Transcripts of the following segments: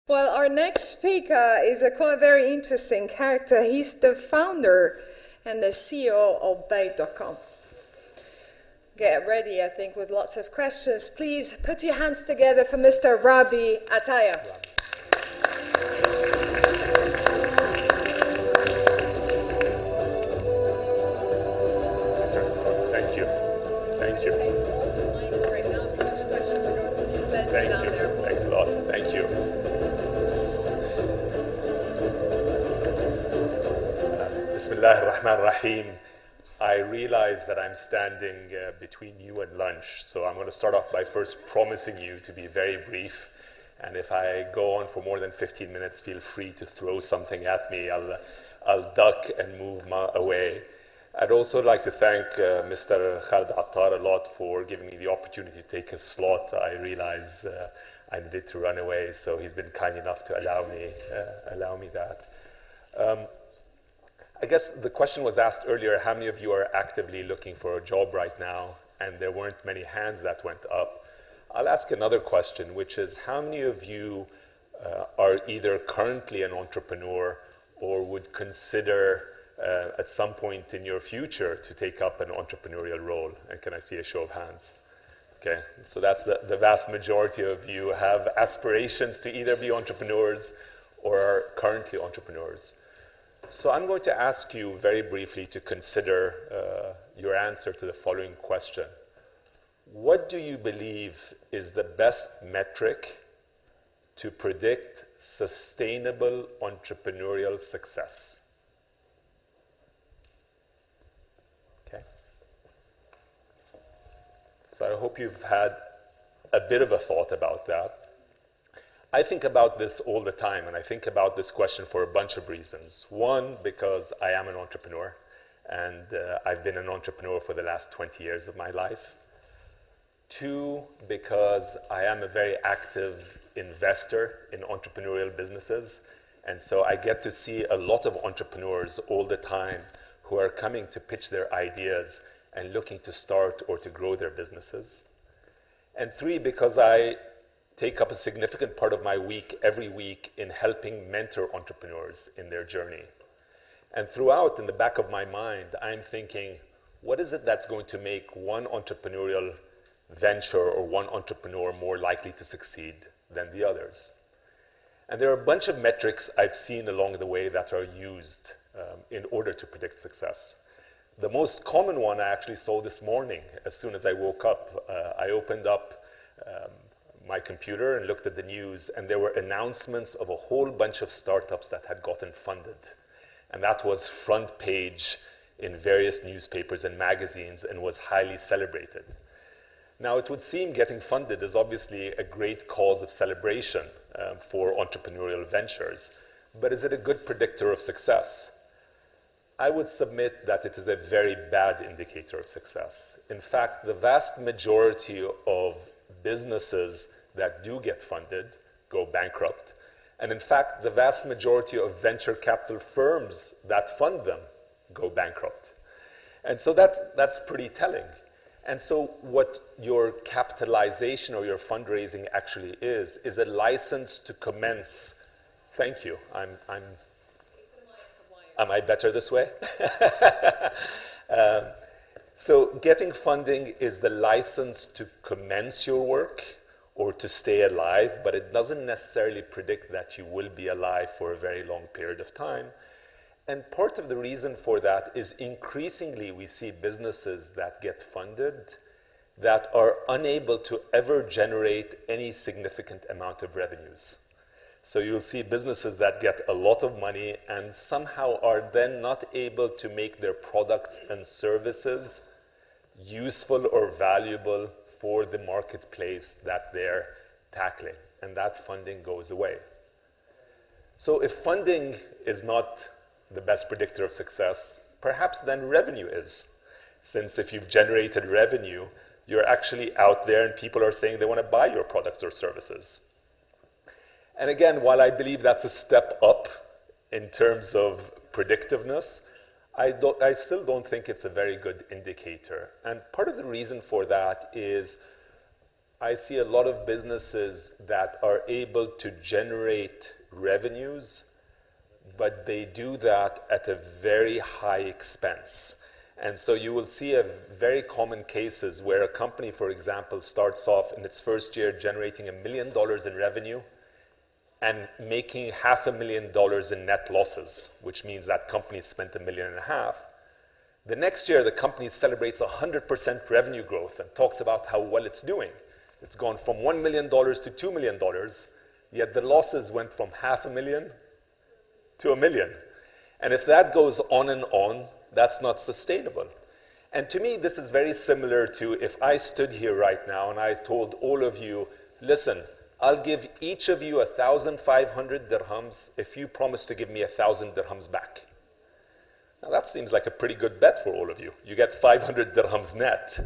Well, our next speaker is a quite very interesting character. He's the founder and the CEO of Bait.com. Get ready, I think, with lots of questions. Please put your hands together for Mr. Rabea Ataya. Thank you. Thank you. Thank you. Thanks a lot. Thank you. Bismillah ar-Rahman ar-Rahim. I realize that I'm standing between you and lunch, so I'm going to start off by first promising you to be very brief. And if I go on for more than 15 minutes, feel free to throw something at me. I'll duck and move away. I'd also like to thank Mr. Khalid Attar a lot for giving me the opportunity to take his slot. I realize I needed to run away, so he's been kind enough to allow me that. I guess the question was asked earlier, how many of you are actively looking for a job right now? And there weren't many hands that went up. I'll ask another question, which is how many of you are either currently an entrepreneur or would consider at some point in your future to take up an entrepreneurial role? And can I see a show of hands? Okay, so that's the vast majority of you have aspirations to either be entrepreneurs or are currently entrepreneurs. So I'm going to ask you very briefly to consider your answer to the following question. What do you believe is the best metric to predict sustainable entrepreneurial success? Okay. So I hope you've had a bit of a thought about that. I think about this all the time, and I think about this question for a bunch of reasons. One, because I am an entrepreneur, and I've been an entrepreneur for the last 20 years of my life. Two, because I am a very active investor in entrepreneurial businesses, and so I get to see a lot of entrepreneurs all the time who are coming to pitch their ideas and looking to start or to grow their businesses. And three, because I take up a significant part of my week every week in helping mentor entrepreneurs in their journey. And throughout, in the back of my mind, I'm thinking, what is it that's going to make one entrepreneurial venture or one entrepreneur more likely to succeed than the others? And there are a bunch of metrics I've seen along the way that are used in order to predict success. The most common one I actually saw this morning. As soon as I woke up, I opened up my computer and looked at the news, and there were announcements of a whole bunch of startups that had gotten funded. And that was front page in various newspapers and magazines and was highly celebrated. Now, it would seem getting funded is obviously a great cause of celebration for entrepreneurial ventures, but is it a good predictor of success? I would submit that it is a very bad indicator of success. In fact, the vast majority of businesses that do get funded go bankrupt. And in fact, the vast majority of venture capital firms that fund them go bankrupt. And so that's pretty telling. And so what your capitalization or your fundraising actually is a license to commence. Thank you. Am I better this way? So getting funding is the license to commence your work or to stay alive, but it doesn't necessarily predict that you will be alive for a very long period of time. And part of the reason for that is increasingly we see businesses that get funded that are unable to ever generate any significant amount of revenues. So you'll see businesses that get a lot of money and somehow are then not able to make their products and services useful or valuable for the marketplace that they're tackling, and that funding goes away. So if funding is not the best predictor of success, perhaps then revenue is. Since if you've generated revenue, you're actually out there and people are saying they want to buy your products or services. And again, while I believe that's a step up in terms of predictiveness, I still don't think it's a very good indicator. And part of the reason for that is I see a lot of businesses that are able to generate revenues, but they do that at a very high expense. And so you will see a very common cases where a company, for example, starts off in its first year generating $1 million in revenue and making $500,000 in net losses, which means that company spent $1.5 million. The next year, the company celebrates 100% revenue growth and talks about how well it's doing. It's gone from $1 million to $2 million, yet the losses went from $500,000 to $1 million. And if that goes on, that's not sustainable. And to me, this is very similar to if I stood here right now and I told all of you, listen, I'll give each of you 1,500 dirhams if you promise to give me 1,000 dirhams back. Now that seems like a pretty good bet for all of you. You get 500 dirhams net.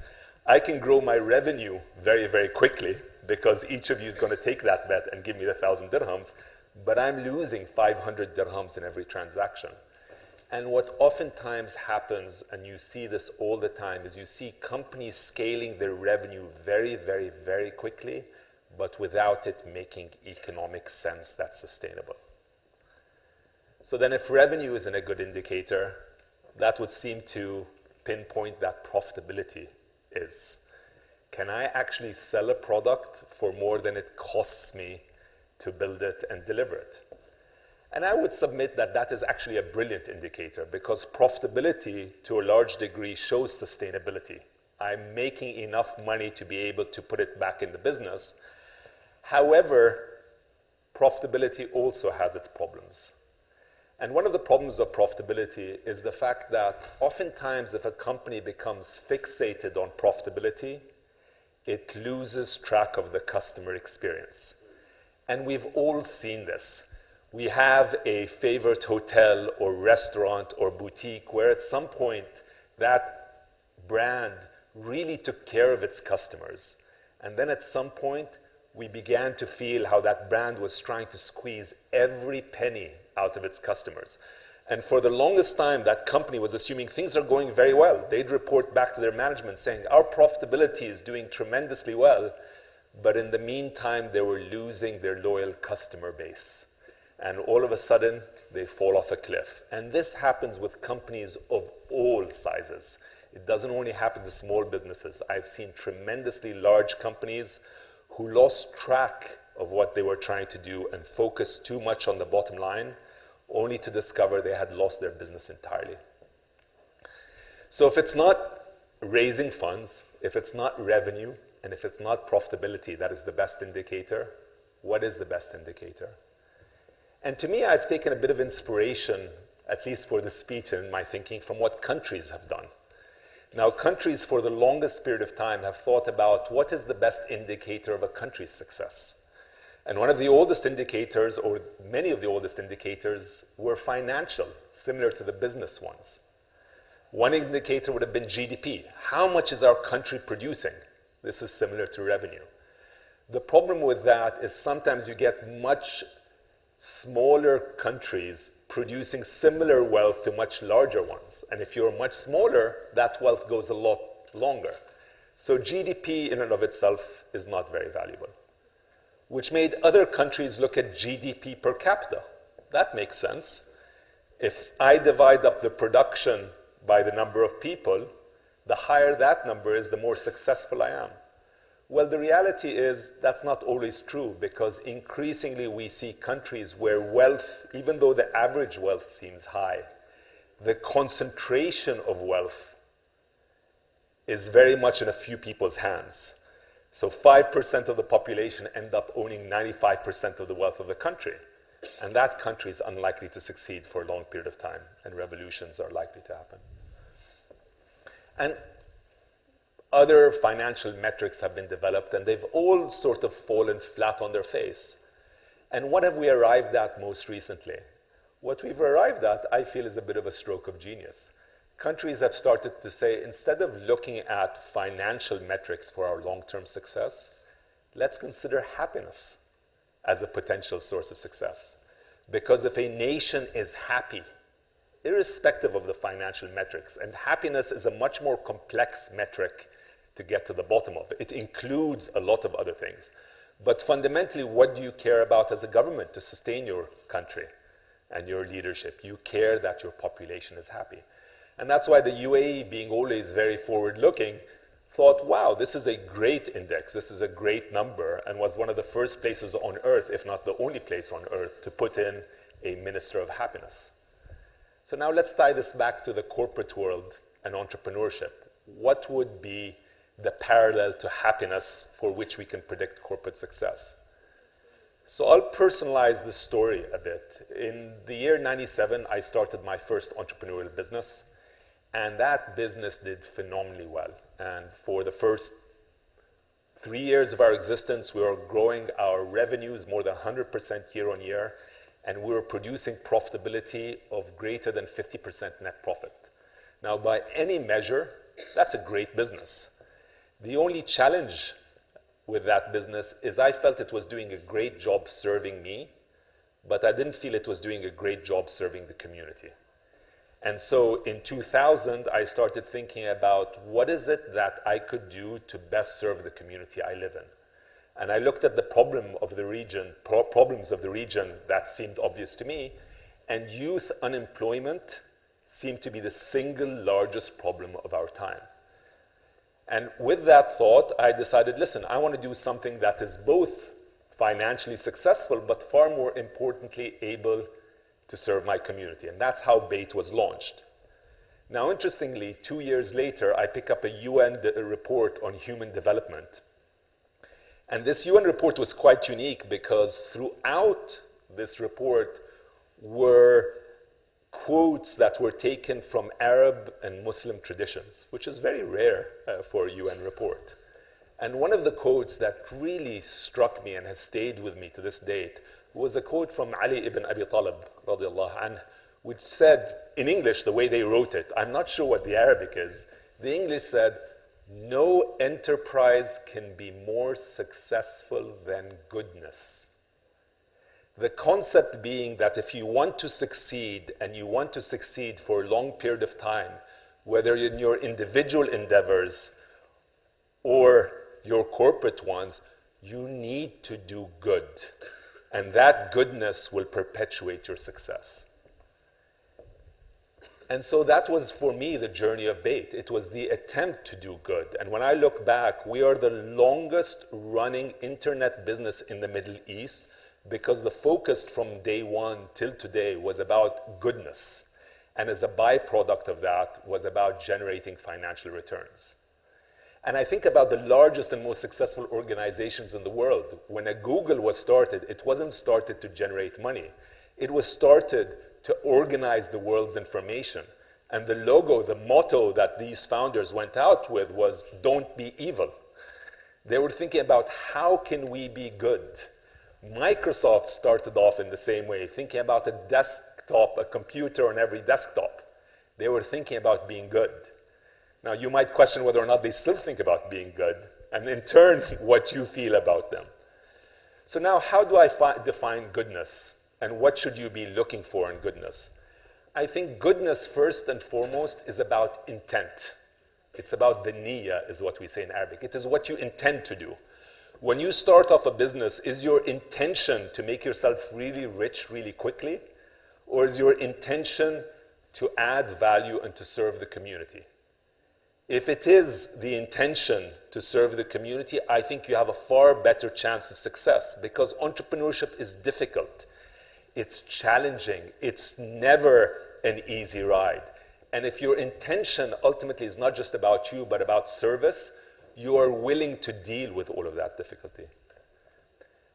I can grow my revenue very, very quickly because each of you is going to take that bet and give me the 1,000 dirhams, but I'm losing 500 dirhams in every transaction. And what oftentimes happens, and you see this all the time, is you see companies scaling their revenue very, very, very quickly, but without it making economic sense that's sustainable. So then if revenue isn't a good indicator, that would seem to pinpoint that profitability is. Can I actually sell a product for more than it costs me to build it and deliver it? And I would submit that that is actually a brilliant indicator because profitability, to a large degree, shows sustainability. I'm making enough money to be able to put it back in the business. However, profitability also has its problems. And one of the problems of profitability is the fact that oftentimes if a company becomes fixated on profitability, it loses track of the customer experience. And we've all seen this. We have a favorite hotel or restaurant or boutique where at some point that brand really took care of its customers. And then at some point, we began to feel how that brand was trying to squeeze every penny out of its customers. And for the longest time, that company was assuming things are going very well. They'd report back to their management saying, our profitability is doing tremendously well. But in the meantime, they were losing their loyal customer base. And all of a sudden, they fall off a cliff. And this happens with companies of all sizes. It doesn't only happen to small businesses. I've seen tremendously large companies who lost track of what they were trying to do and focused too much on the bottom line, only to discover they had lost their business entirely. So if it's not raising funds, if it's not revenue, and if it's not profitability, that is the best indicator, what is the best indicator? And to me, I've taken a bit of inspiration, at least for the speech and in my thinking, from what countries have done. Now, countries for the longest period of time have thought about what is the best indicator of a country's success. And one of the oldest indicators, or many of the oldest indicators, were financial, similar to the business ones. One indicator would have been GDP. How much is our country producing? This is similar to revenue. The problem with that is sometimes you get much smaller countries producing similar wealth to much larger ones. And if you're much smaller, that wealth goes a lot longer. So GDP in and of itself is not very valuable, which made other countries look at GDP per capita. That makes sense. If I divide up the production by the number of people, the higher that number is, the more successful I am. Well, the reality is that's not always true because increasingly we see countries where wealth, even though the average wealth seems high, the concentration of wealth is very much in a few people's hands. So 5% of the population end up owning 95% of the wealth of the country. And that country is unlikely to succeed for a long period of time, and revolutions are likely to happen. And other financial metrics have been developed, and they've all sort of fallen flat on their face. And what have we arrived at most recently? What we've arrived at, I feel, is a bit of a stroke of genius. Countries have started to say, instead of looking at financial metrics for our long-term success, let's consider happiness as a potential source of success. Because if a nation is happy, irrespective of the financial metrics, and happiness is a much more complex metric to get to the bottom of it. It includes a lot of other things. But fundamentally, what do you care about as a government to sustain your country and your leadership? You care that your population is happy. And that's why the UAE, being always very forward-looking, thought, wow, this is a great index, this is a great number, and was one of the first places on earth, if not the only place on earth, to put in a Minister of Happiness. So now let's tie this back to the corporate world and entrepreneurship. What would be the parallel to happiness for which we can predict corporate success? So I'll personalize this story a bit. In the year 97, I started my first entrepreneurial business, and that business did phenomenally well. And for the first 3 years of our existence, we were growing our revenues more than 100% year on year, and we were producing profitability of greater than 50% net profit. Now, by any measure, that's a great business. The only challenge with that business is I felt it was doing a great job serving me, but I didn't feel it was doing a great job serving the community. And so in 2000, I started thinking about what is it that I could do to best serve the community I live in. And I looked at the problems of the region that seemed obvious to me, and youth unemployment seemed to be the single largest problem of our time. And with that thought, I decided, listen, I want to do something that is both financially successful, but far more importantly, able to serve my community. And that's how BAIT was launched. Now, interestingly, 2 years later, I pick up a UN report on human development. And this UN report was quite unique because throughout this report were quotes that were taken from Arab and Muslim traditions, which is very rare for a UN report. And one of the quotes that really struck me and has stayed with me to this date was a quote from Ali ibn Abi Talib, radiallahu anh, which said, in English, the way they wrote it, I'm not sure what the Arabic is, the English said, no enterprise can be more successful than goodness. The concept being that if you want to succeed, and you want to succeed for a long period of time, whether in your individual endeavors or your corporate ones, you need to do good. And that goodness will perpetuate your success. And so that was, for me, the journey of BAIT. It was the attempt to do good. And when I look back, we are the longest running internet business in the Middle East because the focus from day one till today was about goodness. And as a byproduct of that was about generating financial returns. And I think about the largest and most successful organizations in the world. When a Google was started, it wasn't started to generate money. It was started to organize the world's information. And the logo, the motto that these founders went out with was, don't be evil. They were thinking about how can we be good? Microsoft started off in the same way, thinking about a desktop, a computer on every desktop. They were thinking about being good. Now, you might question whether or not they still think about being good, and in turn, what you feel about them. So now, how do I define goodness? And what should you be looking for in goodness? I think goodness, first and foremost, is about intent. It's about the niyyah, is what we say in Arabic. It is what you intend to do. When you start off a business, is your intention to make yourself really rich really quickly? Or is your intention to add value and to serve the community? If it is the intention to serve the community, I think you have a far better chance of success because entrepreneurship is difficult. It's challenging. It's never an easy ride. And if your intention ultimately is not just about you, but about service, you are willing to deal with all of that difficulty.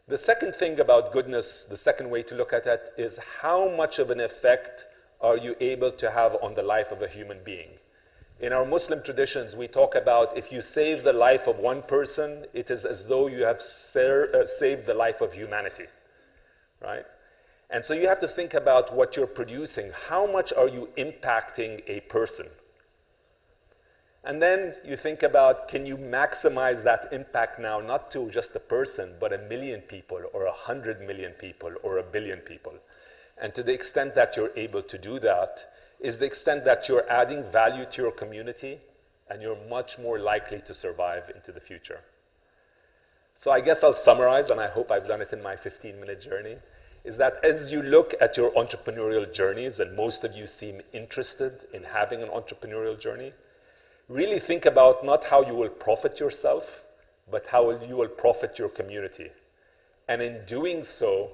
The second thing about goodness, the second way to look at it, is how much of an effect are you able to have on the life of a human being? In our Muslim traditions, we talk about if you save the life of one person, it is as though you have saved the life of humanity, right? And so you have to think about what you're producing. How much are you impacting a person? And then you think about, can you maximize that impact now, not to just a person, but 1 million people, or 100 million people, or 1 billion people? And to the extent that you're able to do that, is the extent that you're adding value to your community, and you're much more likely to survive into the future. So I guess I'll summarize, and I hope I've done it in my 15-minute journey, is that as you look at your entrepreneurial journeys, and most of you seem interested in having an entrepreneurial journey, really think about not how you will profit yourself, but how you will profit your community. And in doing so,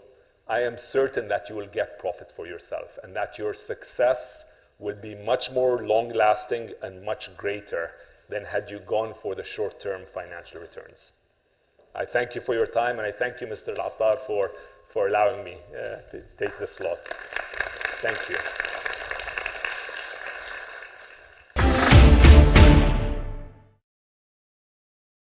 I am certain that you will get profit for yourself, and that your success will be much more long-lasting and much greater than had you gone for the short-term financial returns. I thank you for your time, and I thank you, Mr. Attar, for allowing me to take this slot. Thank you.